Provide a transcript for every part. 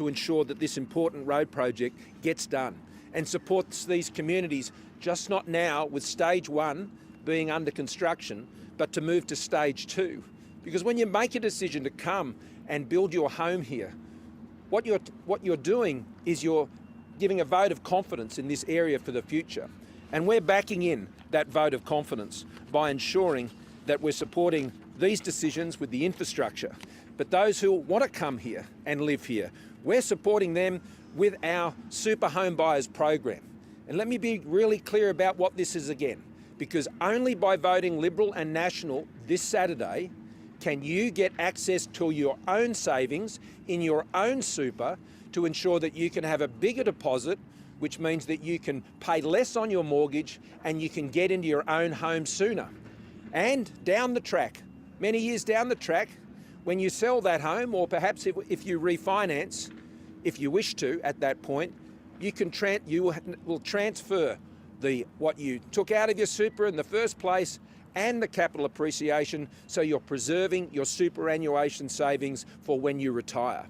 to ensure that this important road project gets done and supports these communities, just not now with stage 1 being under construction, but to move to stage 2. Because when you make a decision to come and build your home here, what you're doing is you're giving a vote of confidence in this area for the future. And we're backing in that vote of confidence by ensuring that we're supporting these decisions with the infrastructure. But those who want to come here and live here, we're supporting them with our Super Home Buyers program. And let me be really clear about what this is again, because only by voting Liberal and National this Saturday can you get access to your own savings in your own super to ensure that you can have a bigger deposit, which means that you can pay less on your mortgage and you can get into your own home sooner. And down the track, many years down the track, when you sell that home, or perhaps if you refinance, if you wish to at that point, you will transfer what you took out of your super in the first place and the capital appreciation, so you're preserving your superannuation savings for when you retire.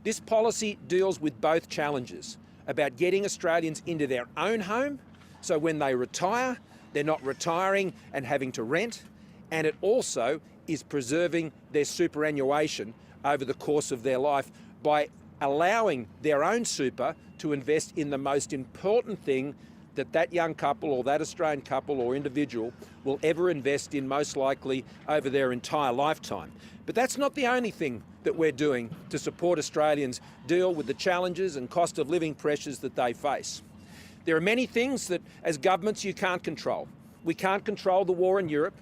This policy deals with both challenges, about getting Australians into their own home, so when they retire, they're not retiring and having to rent, and it also is preserving their superannuation over the course of their life by allowing their own super to invest in the most important thing that young couple or that Australian couple or individual will ever invest in, most likely over their entire lifetime. But that's not the only thing that we're doing to support Australians deal with the challenges and cost of living pressures that they face. There are many things that as governments you can't control. We can't control the war in Europe.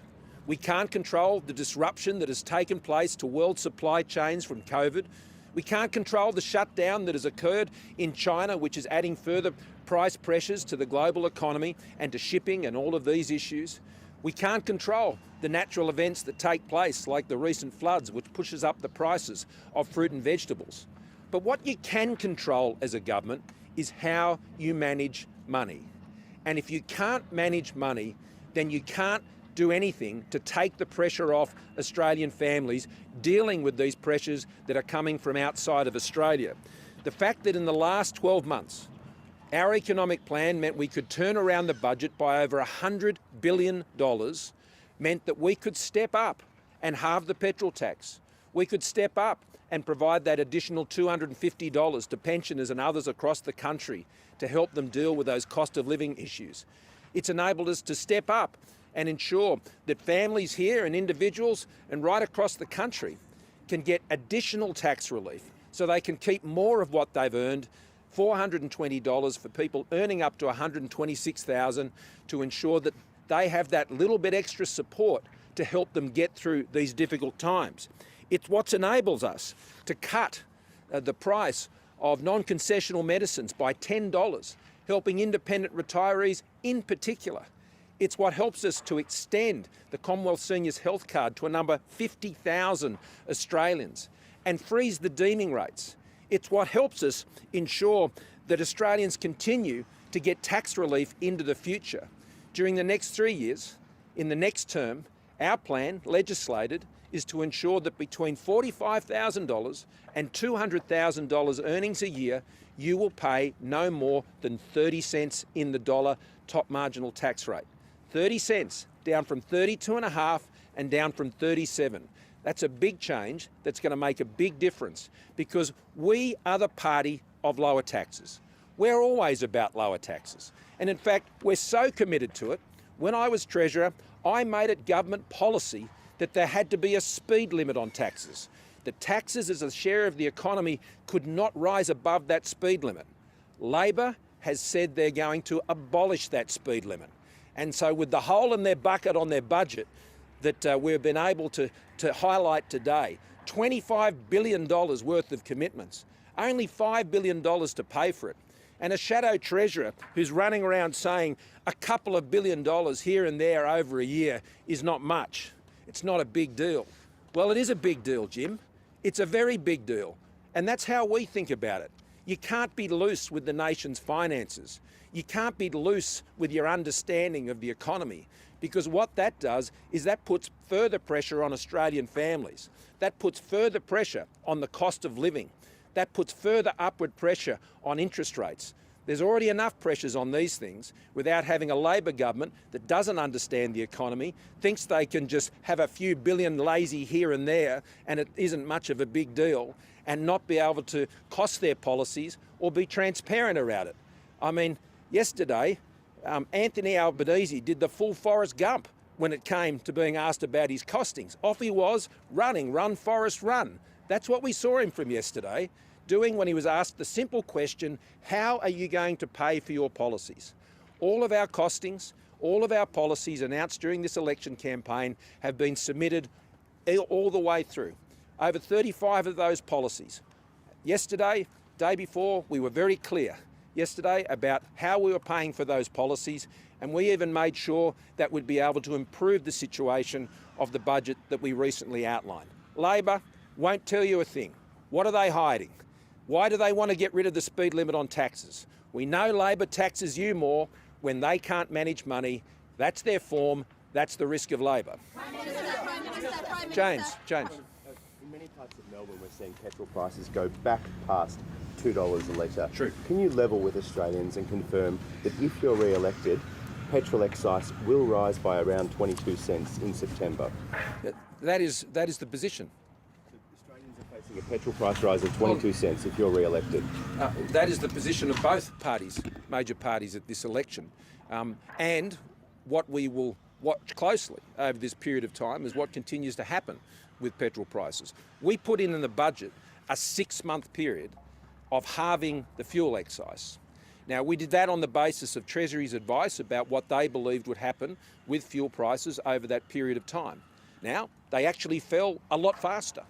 We can't control the disruption that has taken place to world supply chains from COVID. We can't control the shutdown that has occurred in China, which is adding further price pressures to the global economy and to shipping and all of these issues. We can't control the natural events that take place, like the recent floods, which pushes up the prices of fruit and vegetables. But what you can control as a government is how you manage money. And if you can't manage money, then you can't do anything to take the pressure off Australian families dealing with these pressures that are coming from outside of Australia. The fact that in the last 12 months, our economic plan meant we could turn around the budget by over $100 billion meant that we could step up and halve the petrol tax. We could step up and provide that additional $250 to pensioners and others across the country to help them deal with those cost of living issues. It's enabled us to step up and ensure that families here and individuals and right across the country can get additional tax relief so they can keep more of what they've earned, $420 for people earning up to $126,000, to ensure that they have that little bit extra support to help them get through these difficult times. It's what enables us to cut the price of non-concessional medicines by $10, helping independent retirees in particular. It's what helps us to extend the Commonwealth Seniors Health Card to a number 50,000 Australians and freeze the deeming rates. It's what helps us ensure that Australians continue to get tax relief into the future. During the next 3 years, in the next term, our plan, legislated, is to ensure that between $45,000 and $200,000 earnings a year, you will pay no more than 30 cents in the dollar top marginal tax rate. 30 cents, down from 32.5 and down from 37. That's a big change that's going to make a big difference, because we are the party of lower taxes. We're always about lower taxes. And in fact, we're so committed to it. When I was Treasurer, I made it government policy that there had to be a speed limit on taxes. That taxes as a share of the economy could not rise above that speed limit. Labor has said they're going to abolish that speed limit. And so with the hole in their bucket on their budget that we've been able to highlight today, $25 billion worth of commitments, only $5 billion to pay for it, and a shadow treasurer who's running around saying a couple of $1 billion here and there over a year is not much. It's not a big deal. Well, it is a big deal, Jim. It's a very big deal. And that's how we think about it. You can't be loose with the nation's finances. You can't be loose with your understanding of the economy, because what that does is that puts further pressure on Australian families. That puts further pressure on the cost of living. that puts further upward pressure on interest rates. There's already enough pressures on these things without having a Labor government that doesn't understand the economy, thinks they can just have a few billion lazy here and there and it isn't much of a big deal, and not be able to cost their policies or be transparent about it. I mean, yesterday, Anthony Albanese did the full Forrest Gump when it came to being asked about his costings. Off he was, running, run, Forrest, run. That's what we saw him from yesterday, doing when he was asked the simple question, how are you going to pay for your policies? All of our costings, all of our policies announced during this election campaign have been submitted all the way through. Over 35 of those policies. Yesterday, day before, we were very clear yesterday about how we were paying for those policies, and we even made sure that we'd be able to improve the situation of the budget that we recently outlined. Labor won't tell you a thing. What are they hiding? Why do they want to get rid of the speed limit on taxes? We know Labor taxes you more when they can't manage money. That's their form. That's the risk of Labor. James. In many parts of Melbourne, we're seeing petrol prices go back past $2 a litre. True. Can you level with Australians and confirm that if you're re-elected, petrol excise will rise by around 22 cents in September? That is the position. Australians are facing a petrol price rise of 22 cents if you're re-elected. That is the position of both parties, major parties at this election. And what we will watch closely over this period of time is what continues to happen with petrol prices. We put in the budget a 6-month period of halving the fuel excise. Now, we did that on the basis of Treasury's advice about what they believed would happen with fuel prices over that period of time. Now, they actually fell a lot faster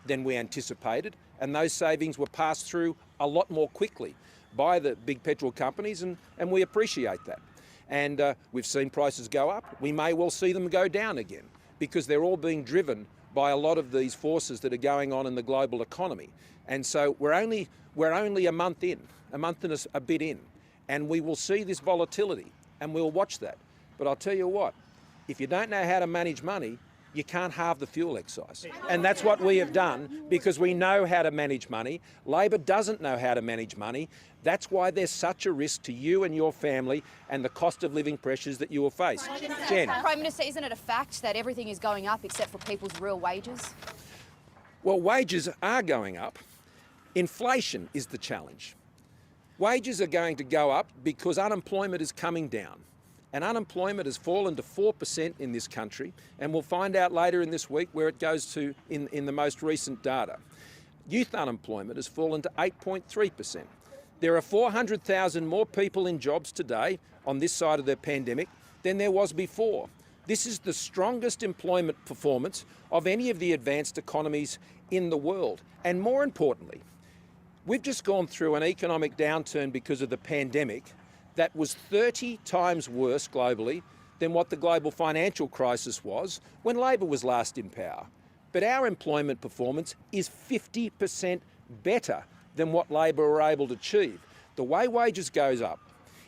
than we anticipated, and those savings were passed through a lot more quickly by the big petrol companies, and we appreciate that. And we've seen prices go up. We may well see them go down again, because they're all being driven by a lot of these forces that are going on in the global economy. And so we're only a month in, a bit in, and we will see this volatility, and we'll watch that. But I'll tell you what, if you don't know how to manage money, you can't halve the fuel excise. And that's what we have done, because we know how to manage money. Labor doesn't know how to manage money. That's why there's such a risk to you and your family and the cost of living pressures that you will face. Jen. Prime Minister, isn't it a fact that everything is going up except for people's real wages? Well, wages are going up. Inflation is the challenge. Wages are going to go up because unemployment is coming down. And unemployment has fallen to 4% in this country, and we'll find out later in this week where it goes to in the most recent data. Youth unemployment has fallen to 8.3%. There are 400,000 more people in jobs today on this side of the pandemic than there was before. This is the strongest employment performance of any of the advanced economies in the world. And more importantly, we've just gone through an economic downturn because of the pandemic that was 30 times worse globally than what the global financial crisis was when Labor was last in power. But our employment performance is 50% better than what Labor were able to achieve. The way wages goes up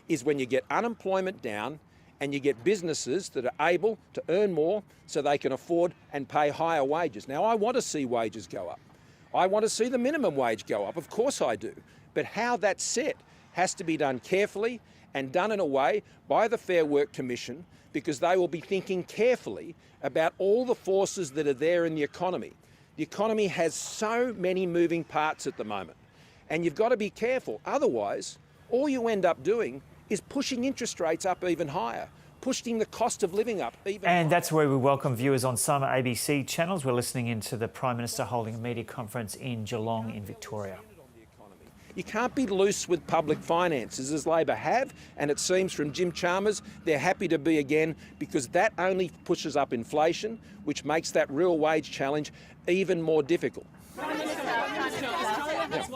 is when you get unemployment down and you get businesses that are able to earn more so they can afford and pay higher wages. Now, I want to see wages go up. I want to see the minimum wage go up. Of course I do. But how that's set has to be done carefully and done in a way by the Fair Work Commission, because they will be thinking carefully about all the forces that are there in the economy. The economy has so many moving parts at the moment, and you've got to be careful. Otherwise, all you end up doing is pushing interest rates up even higher, pushing the cost of living up even higher. And that's where we welcome viewers on some ABC channels. We're listening into the Prime Minister holding a media conference in Geelong in Victoria. You can't be loose with public finances, as Labor have, and it seems from Jim Chalmers they're happy to be again, because that only pushes up inflation, which makes that real wage challenge even more difficult. There's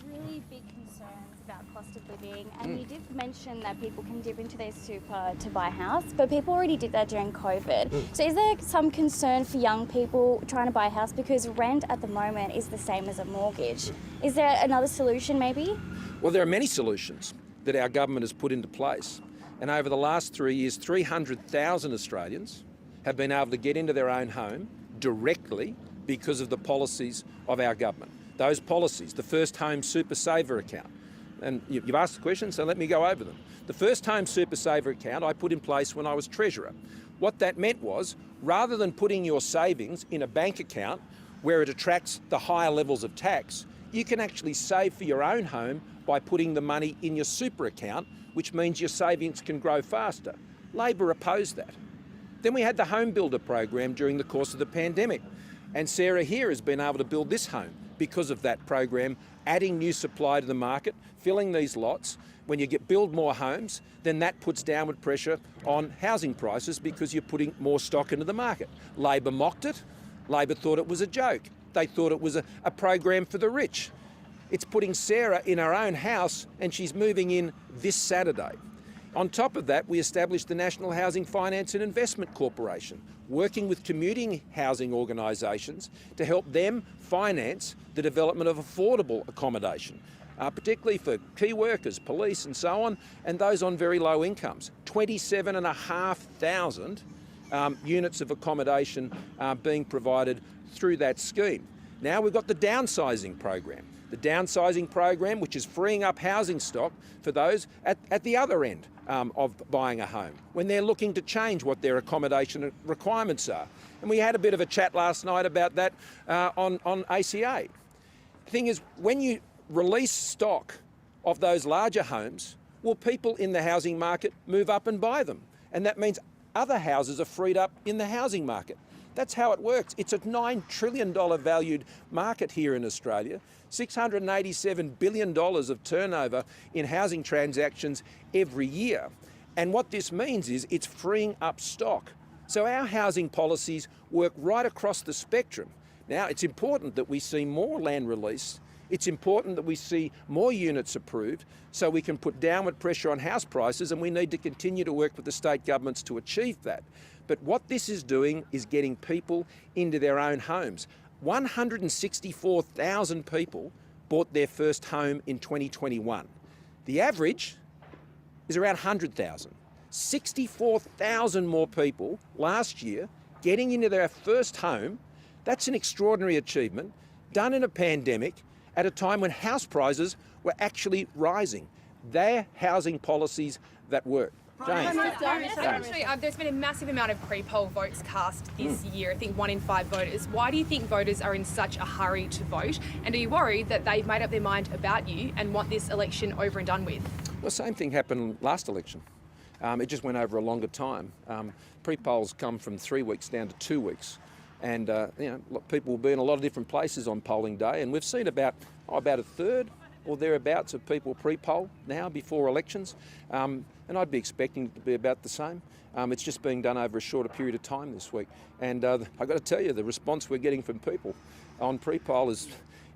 really big concerns about cost of living, and you did mention that people can dip into their super to buy a house, but people already did that during COVID. So is there some concern for young people trying to buy a house, because rent at the moment is the same as a mortgage? Is there another solution maybe? Well, there are many solutions that our government has put into place, and over the last 3 years, 300,000 Australians have been able to get into their own home directly because of the policies of our government. those policies, the First Home Super Saver account. And you've asked the question, so let me go over them. The First Home Super Saver account I put in place when I was Treasurer. What that meant was, rather than putting your savings in a bank account where it attracts the higher levels of tax, you can actually save for your own home by putting the money in your super account, which means your savings can grow faster. Labor opposed that. Then we had the Home Builder program during the course of the pandemic. And Sarah here has been able to build this home because of that program, adding new supply to the market, filling these lots. When you build more homes, then that puts downward pressure on housing prices because you're putting more stock into the market. Labor mocked it. Labor thought it was a joke. They thought it was a program for the rich. It's putting Sarah in her own house and she's moving in this Saturday. On top of that, we established the National Housing Finance and Investment Corporation, working with commuting housing organisations to help them finance the development of affordable accommodation, particularly for key workers, police and so on, and those on very low incomes. 27,500 units of accommodation being provided through that scheme. Now we've got the downsizing program. The downsizing program, which is freeing up housing stock for those at the other end of buying a home, when they're looking to change what their accommodation requirements are. And we had a bit of a chat last night about that on ACA. The thing is, when you release stock of those larger homes, will people in the housing market move up and buy them? And that means other houses are freed up in the housing market. That's how it works. It's a $9 trillion valued market here in Australia, $687 billion of turnover in housing transactions every year. And what this means is it's freeing up stock. So our housing policies work right across the spectrum. Now, it's important that we see more land release. It's important that we see more units approved so we can put downward pressure on house prices, and we need to continue to work with the state governments to achieve that. But what this is doing is getting people into their own homes. 164,000 people bought their first home in 2021. The average is around 100,000. 64,000 more people last year getting into their first home. That's an extraordinary achievement, done in a pandemic at a time when house prices were actually rising. They're housing policies that work. James. Actually, there's been a massive amount of pre-poll votes cast this year. I think 1 in 5 voters. Why do you think voters are in such a hurry to vote? And are you worried that they've made up their mind about you and want this election over and done with? Well, same thing happened last election. It just went over a longer time. Pre-polls come from 3 weeks down to 2 weeks. And people will be in a lot of different places on polling day. And we've seen about a third or thereabouts of people pre-poll now before elections. And I'd be expecting it to be about the same. It's just being done over a shorter period of time this week. And I've got to tell you, the response we're getting from people on pre-poll is,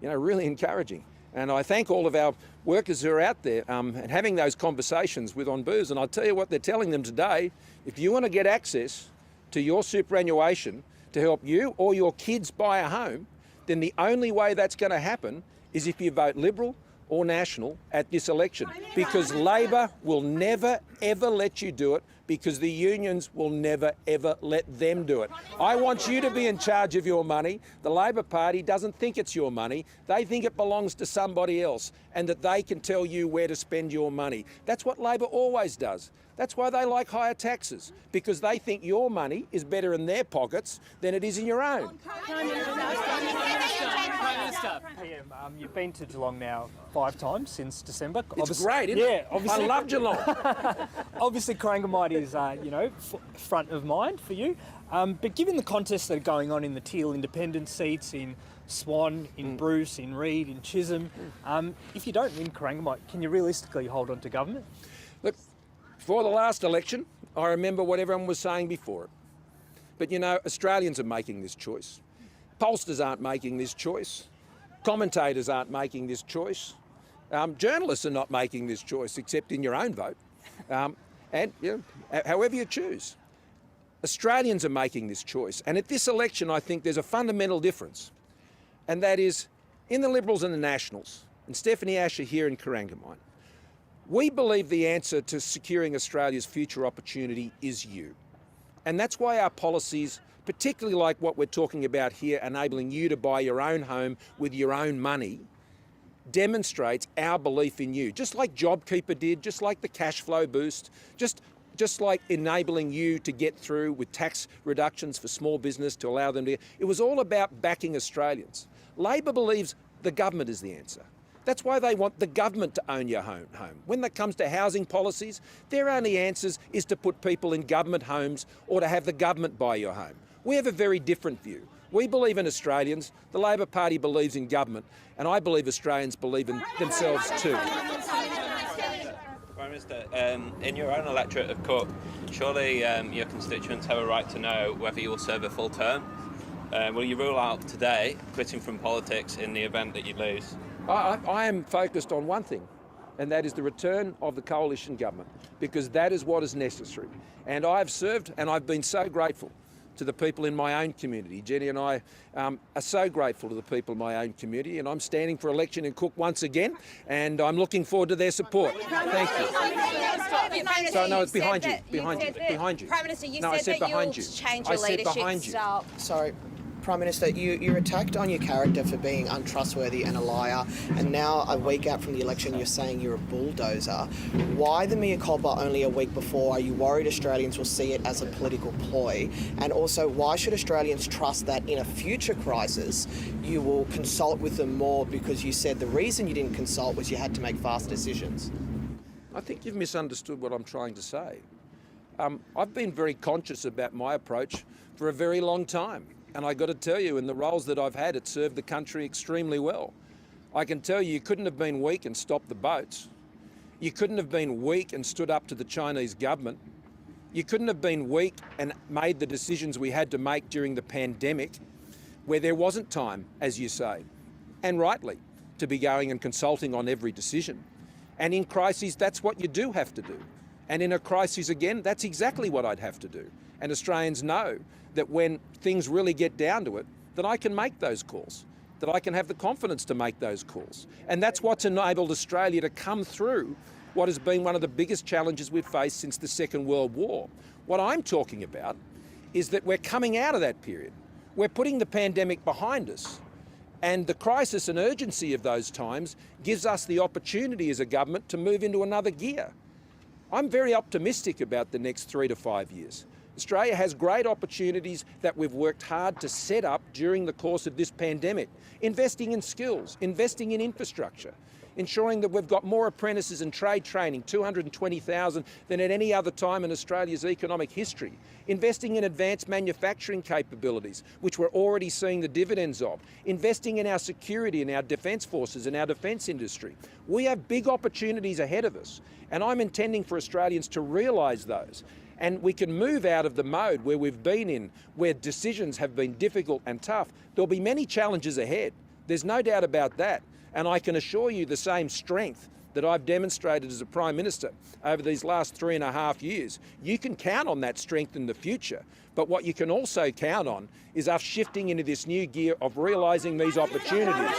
really encouraging. And I thank all of our workers who are out there and having those conversations with On Booze. And I'll tell you what they're telling them today. If you want to get access to your superannuation to help you or your kids buy a home, then the only way that's going to happen is if you vote Liberal or National at this election, because Labor will never, ever let you do it, because the unions will never, ever let them do it. I want you to be in charge of your money. The Labor Party doesn't think it's your money. They think it belongs to somebody else and that they can tell you where to spend your money. That's what Labor always does. That's why they like higher taxes, because they think your money is better in their pockets than it is in your own. You've been to Geelong now 5 times since December. It's great, isn't it? Obviously, I love Geelong. Obviously, Corangamite is, front of mind for you. But given the contests that are going on in the Teal independent seats, in Swan, in Bruce, in Reid, in Chisholm, if you don't win Corangamite, can you realistically hold on to government? Look, before the last election, I remember what everyone was saying before it. But Australians are making this choice. Pollsters aren't making this choice. Commentators aren't making this choice. Journalists are not making this choice, except in your own vote. However you choose. Australians are making this choice. And at this election, I think there's a fundamental difference. And that is, in the Liberals and the Nationals, and Stephanie Asher here in Corangamite, we believe the answer to securing Australia's future opportunity is you. And that's why our policies particularly like what we're talking about here, enabling you to buy your own home with your own money, demonstrates our belief in you. Just like JobKeeper did, just like the cash flow boost, just like enabling you to get through with tax reductions for small business to allow them to... It was all about backing Australians. Labor believes the government is the answer. That's why they want the government to own your home. When it comes to housing policies, their only answers is to put people in government homes or to have the government buy your home. We have a very different view. We believe in Australians, the Labor Party believes in government, and I believe Australians believe in themselves too. Prime Minister, in your own electorate of Cook, surely your constituents have a right to know whether you will serve a full term. Will you rule out today quitting from politics in the event that you lose? I am focused on one thing, and that is the return of the coalition government, because that is what is necessary. And I've served, and I've been so grateful to the people in my own community. Jenny and I are so grateful to the people in my own community, and I'm standing for election in Cook once again, and I'm looking forward to their support. Thank you. So no, it's behind you, behind you. Prime Minister, you no, said that behind you'll you. change your leadership style. Sorry. Prime Minister, you're attacked on your character for being untrustworthy and a liar, and now a week out from the election you're saying you're a bulldozer. Why the mea culpa only a week before? Are you worried Australians will see it as a political ploy? And also, why should Australians trust that in a future crisis you will consult with them more, because you said the reason you didn't consult was you had to make fast decisions? I think you've misunderstood what I'm trying to say. I've been very conscious about my approach for a very long time. And I got to tell you, in the roles that I've had, it served the country extremely well. I can tell you, you couldn't have been weak and stopped the boats. You couldn't have been weak and stood up to the Chinese government. You couldn't have been weak and made the decisions we had to make during the pandemic, where there wasn't time, as you say, and rightly, to be going and consulting on every decision. And in crises, that's what you do have to do. And in a crisis again, that's exactly what I'd have to do. And Australians know that when things really get down to it, that I can make those calls, that I can have the confidence to make those calls. And that's what's enabled Australia to come through what has been one of the biggest challenges we've faced since the Second World War. What I'm talking about is that we're coming out of that period. We're putting the pandemic behind us. And the crisis and urgency of those times gives us the opportunity as a government to move into another gear. I'm very optimistic about the next 3 to 5 years. Australia has great opportunities that we've worked hard to set up during the course of this pandemic. Investing in skills, investing in infrastructure, ensuring that we've got more apprentices and trade training, 220,000 than at any other time in Australia's economic history. Investing in advanced manufacturing capabilities, which we're already seeing the dividends of. Investing in our security, in our defence forces, in our defence industry. We have big opportunities ahead of us, and I'm intending for Australians to realise those. And we can move out of the mode where we've been in, where decisions have been difficult and tough. There'll be many challenges ahead. There's no doubt about that. And I can assure you the same strength that I've demonstrated as a Prime Minister over these last 3.5 years. You can count on that strength in the future. But what you can also count on is us shifting into this new gear of realising these opportunities.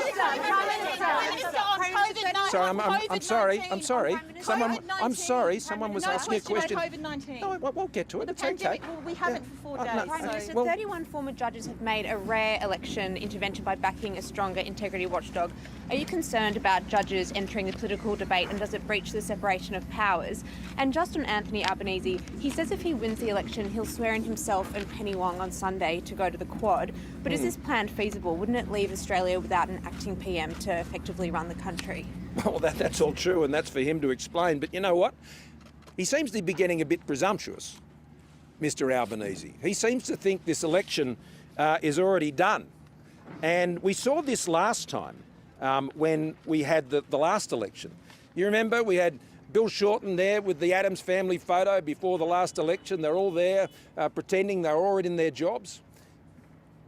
Sorry, I'm sorry. Someone was asking a question. No, we'll get to it. It's okay. Well, we haven't for 4 days. Prime Minister, 31 former judges have made a rare election intervention by backing a stronger integrity watchdog. Are you concerned about judges entering the political debate, and does it breach the separation of powers? And just on Anthony Albanese, he says if he wins the election, he'll swear in himself and Penny Wong on Sunday to go to the Quad. But is this plan feasible? Wouldn't it leave Australia without an acting PM to effectively run the country? Well, that's all true, and that's for him to explain. But you know what? He seems to be getting a bit presumptuous, Mr Albanese. He seems to think this election is already done. And we saw this last time when we had the last election. You remember we had Bill Shorten there with the Adams family photo before the last election. They're all there pretending they're already in their jobs.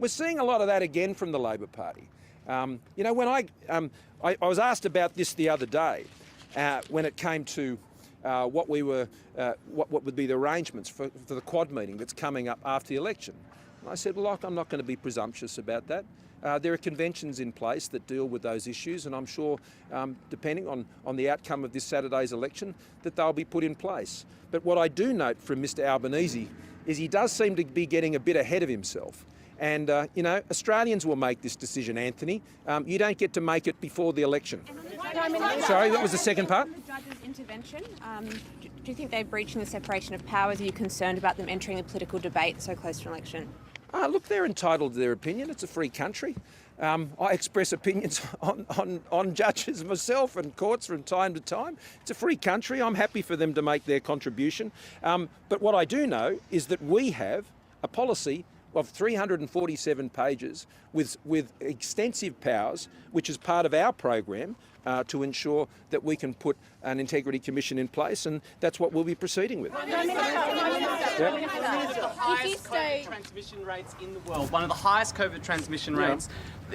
We're seeing a lot of that again from the Labor Party. You know, when I was asked about this the other day when it came to what would be the arrangements for the Quad meeting that's coming up after the election. And I said, well, look, I'm not going to be presumptuous about that. There are conventions in place that deal with those issues, and I'm sure, depending on the outcome of this Saturday's election, that they'll be put in place. But what I do note from Mr Albanese is he does seem to be getting a bit ahead of himself. And, Australians will make this decision, Anthony. You don't get to make it before the election. Sorry, what was the second part? The judges' intervention, do you think they're breaching the separation of powers? Are you concerned about them entering the political debate so close to an election? Look, they're entitled to their opinion. It's a free country. I express opinions on judges myself and courts from time to time. It's a free country. I'm happy for them to make their contribution. But what I do know is that we have a policy of 347 pages with extensive powers, which is part of our program to ensure that we can put an integrity commission in place, and that's what we'll be proceeding with. One of the highest COVID transmission rates in the world. One of the highest COVID transmission rates.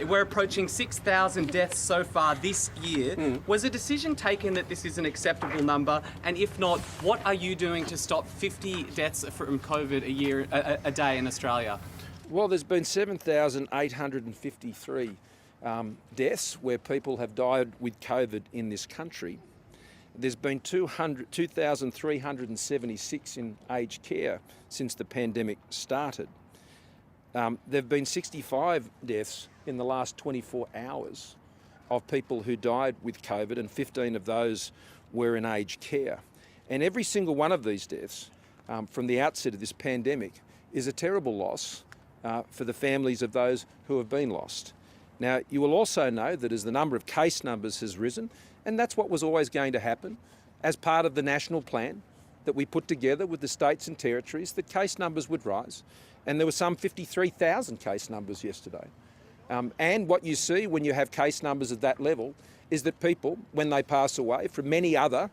We're approaching 6,000 deaths so far this year. Was a decision taken that this is an acceptable number? And if not, what are you doing to stop 50 deaths from COVID a day in Australia? Well, there's been 7,853 deaths where people have died with COVID in this country. There's been 2,376 in aged care since the pandemic started. There have been 65 deaths in the last 24 hours of people who died with COVID, and 15 of those were in aged care. And every single one of these deaths from the outset of this pandemic is a terrible loss for the families of those who have been lost. Now, you will also know that as the number of case numbers has risen, and that's what was always going to happen, as part of the national plan that we put together with the states and territories, the case numbers would rise. And there were some 53,000 case numbers yesterday. And what you see when you have case numbers at that level is that people, when they pass away from many other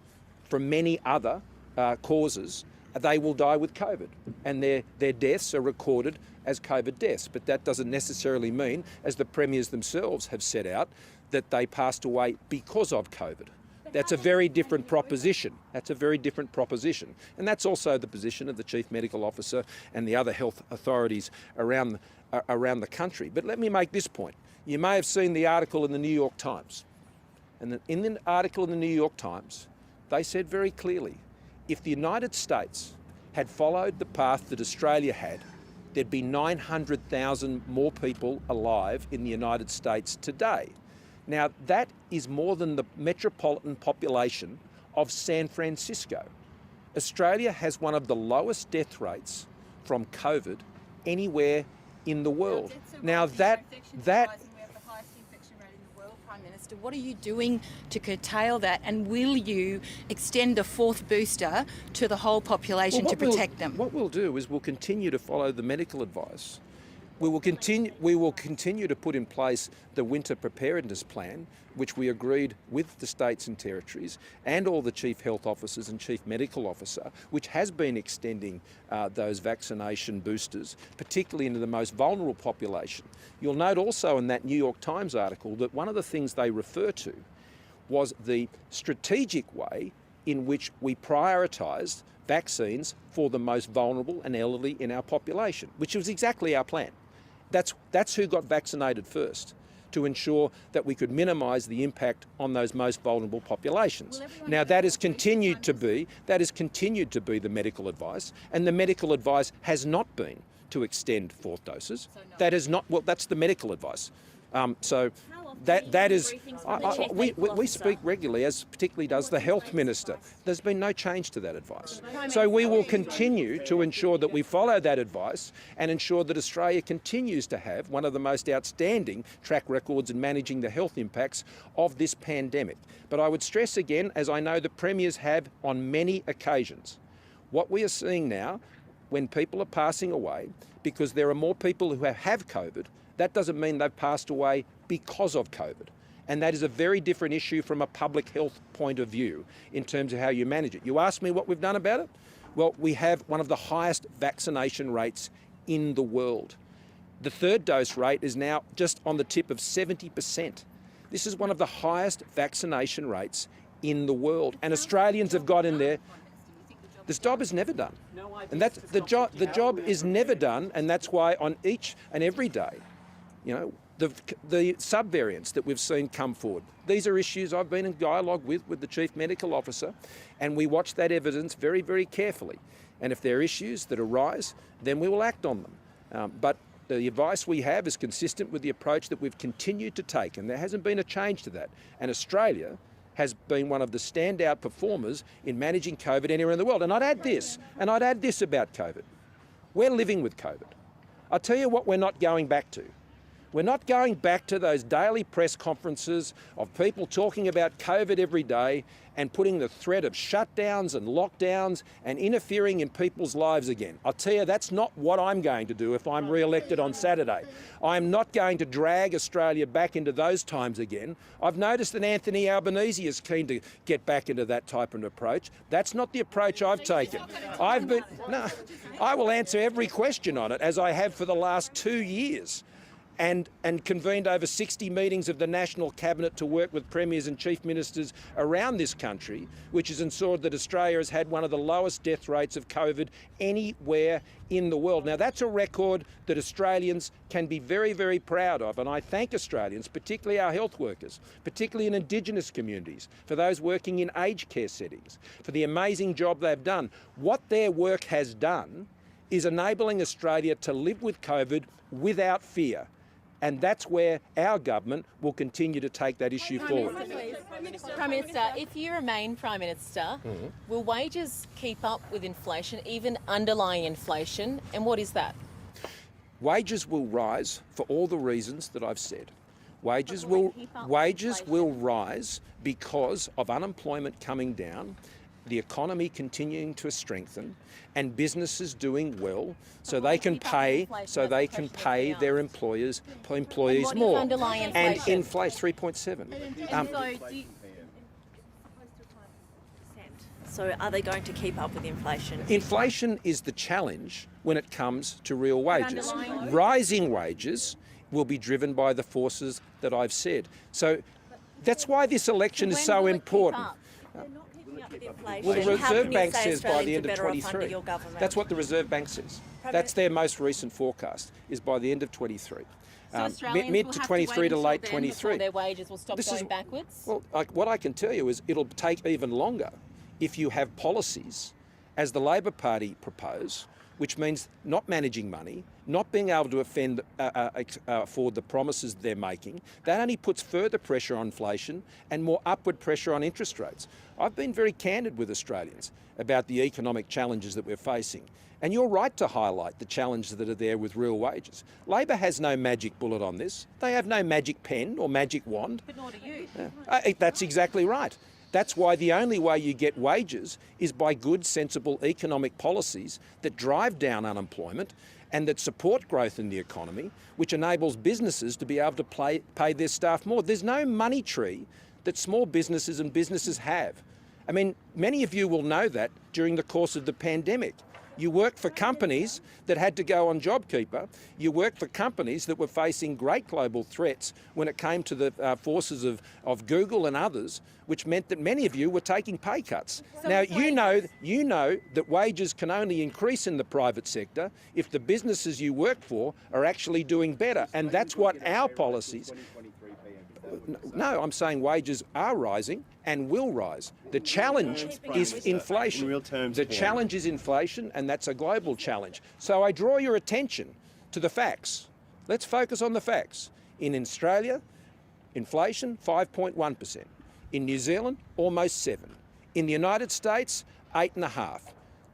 causes, they will die with COVID, and their deaths are recorded as COVID deaths. But that doesn't necessarily mean, as the premiers themselves have set out, that they passed away because of COVID. That's a very different proposition. That's a very different proposition. And that's also the position of the Chief Medical Officer and the other health authorities around the country. But let me make this point. You may have seen the article in the New York Times. And in the article in the New York Times, they said very clearly, if the United States had followed the path that Australia had, there'd be 900,000 more people alive in the United States today. Now, that is more than the metropolitan population of San Francisco. Australia has one of the lowest death rates from COVID anywhere in the world. Now, that Prime Minister, what are you doing to curtail that, and will you extend a fourth booster to the whole population to protect them? What we'll do is we'll continue to follow the medical advice. We will continue to put in place the winter preparedness plan, which we agreed with the states and territories and all the chief health officers and chief medical officer, which has been extending those vaccination boosters, particularly into the most vulnerable population. You'll note also in that New York Times article that one of the things they refer to was the strategic way in which we prioritised vaccines for the most vulnerable and elderly in our population, which was exactly our plan. That's who got vaccinated first, to ensure that we could minimise the impact on those most vulnerable populations. Now, that has continued to be the medical advice, and the medical advice has not been to extend fourth doses. That is not, well, that's the medical advice. That is, we speak regularly, as particularly does the health minister. There's been no change to that advice. So we will continue to ensure that we follow that advice and ensure that Australia continues to have one of the most outstanding track records in managing the health impacts of this pandemic. But I would stress again, as I know the premiers have on many occasions, what we are seeing now, when people are passing away, because there are more people who have COVID, that doesn't mean they've passed away because of COVID. And that is a very different issue from a public health point of view in terms of how you manage it. You asked me what we've done about it? Well, we have one of the highest vaccination rates in the world. The third dose rate is now just on the tip of 70%. This is one of the highest vaccination rates in the world. And Australians have got in there. This job is never done. And that's the job is never done, and that's why on each and every day, the subvariants that we've seen come forward. These are issues I've been in dialogue with the Chief Medical Officer, and we watch that evidence very, very carefully. And if there are issues that arise, then we will act on them. But the advice we have is consistent with the approach that we've continued to take, and there hasn't been a change to that. And Australia has been one of the standout performers in managing COVID anywhere in the world. And I'd add this about COVID. We're living with COVID. I'll tell you what we're not going back to. We're not going back to those daily press conferences of people talking about COVID every day and putting the threat of shutdowns and lockdowns and interfering in people's lives again. I'll tell you, that's not what I'm going to do if I'm re-elected on Saturday. I'm not going to drag Australia back into those times again. I've noticed that Anthony Albanese is keen to get back into that type of approach. That's not the approach I've taken. I will answer every question on it, as I have for the last 2 years. And convened over 60 meetings of the National Cabinet to work with premiers and chief ministers around this country, which has ensured that Australia has had one of the lowest death rates of COVID anywhere in the world. Now, that's a record that Australians can be very, very proud of, and I thank Australians, particularly our health workers, particularly in Indigenous communities, for those working in aged care settings, for the amazing job they've done. What their work has done is enabling Australia to live with COVID without fear. And that's where our government will continue to take that issue forward. Prime Minister, if you remain Prime Minister, will wages keep up with inflation, even underlying inflation? And what is that? Wages will rise for all the reasons that I've said. Wages will rise because of unemployment coming down, the economy continuing to strengthen, and businesses doing well, so they can pay their employees more. And inflation 3.7. So are they going to keep up with inflation? Inflation is the challenge when it comes to real wages. Rising wages will be driven by the forces that I've said. So that's why this election is so important. Well, the Reserve Bank says by the end of 23. That's what the Reserve Bank says. That's their most recent forecast, is by the end of 23. Mid to 23 to late 23. Their wages will stop going backwards? Well, what I can tell you is it'll take even longer if you have policies, as the Labor Party propose, which means not managing money, not being able to afford the promises they're making. That only puts further pressure on inflation and more upward pressure on interest rates. I've been very candid with Australians about the economic challenges that we're facing. And you're right to highlight the challenges that are there with real wages. Labor has no magic bullet on this. They have no magic pen or magic wand. But nor do you. That's exactly right. That's why the only way you get wages is by good, sensible economic policies that drive down unemployment and that support growth in the economy, which enables businesses to be able to pay their staff more. There's no money tree that small businesses and businesses have. I mean, many of you will know that during the course of the pandemic. You worked for companies that had to go on JobKeeper. You worked for companies that were facing great global threats when it came to the forces of Google and others, which meant that many of you were taking pay cuts. Now, you know that wages can only increase in the private sector if the businesses you work for are actually doing better. And that's what our policies... No, I'm saying wages are rising and will rise. The challenge is inflation. In real terms, the challenge is inflation, and that's a global challenge. So I draw your attention to the facts. Let's focus on the facts. In Australia, inflation 5.1%. In New Zealand, almost 7%. In the United States, 8.5%.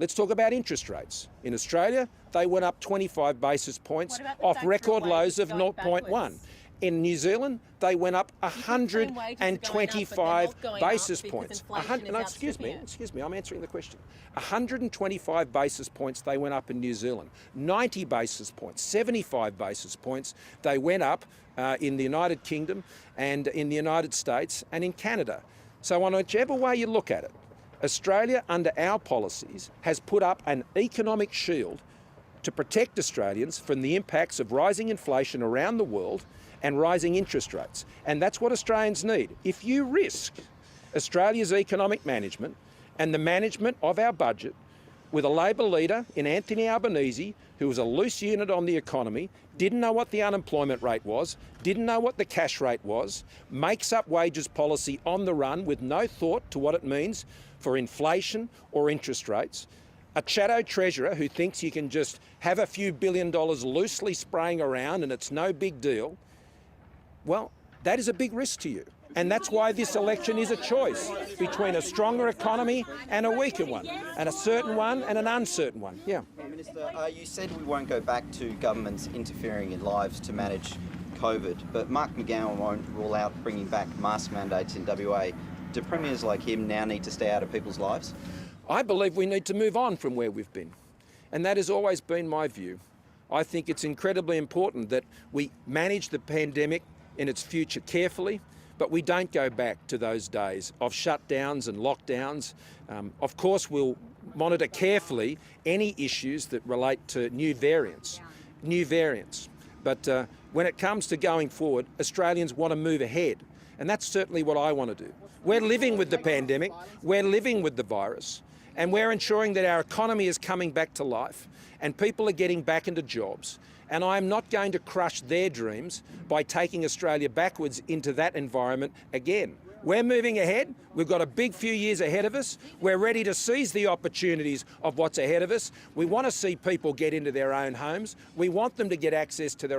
Let's talk about interest rates. In Australia, they went up 25 basis points off record lows of 0.1. In New Zealand, they went up 125 basis points. Excuse me, I'm answering the question. 125 basis points they went up in New Zealand. 90 basis points, 75 basis points they went up in the United Kingdom and in the United States and in Canada. So on whichever way you look at it, Australia, under our policies, has put up an economic shield to protect Australians from the impacts of rising inflation around the world and rising interest rates. And that's what Australians need. If you risk Australia's economic management and the management of our budget with a Labor leader in Anthony Albanese, who who was a loose unit on the economy, didn't know what the unemployment rate was, didn't know what the cash rate was, makes up wages policy on the run with no thought to what it means for inflation or interest rates. A shadow treasurer who thinks you can just have a few $1 billion loosely spraying around and it's no big deal. Well, that is a big risk to you. And that's why this election is a choice between a stronger economy and a weaker one, and a certain one and an uncertain one. Yeah. Minister, you said we won't go back to governments interfering in lives to manage COVID, but Mark McGowan won't rule out bringing back mask mandates in WA. Do premiers like him now need to stay out of people's lives? I believe we need to move on from where we've been, and that has always been my view. I think it's incredibly important that we manage the pandemic in its future carefully, but we don't go back to those days of shutdowns and lockdowns. Of course, we'll monitor carefully any issues that relate to new variants. But when it comes to going forward, Australians want to move ahead, and that's certainly what I want to do. We're living with the pandemic, we're living with the virus, and we're ensuring that our economy is coming back to life and people are getting back into jobs. And I'm not going to crush their dreams by taking Australia backwards into that environment again. We're moving ahead. We've got a big few years ahead of us. We're ready to seize the opportunities of what's ahead of us. We want to see people get into their own homes. We want them to get access to their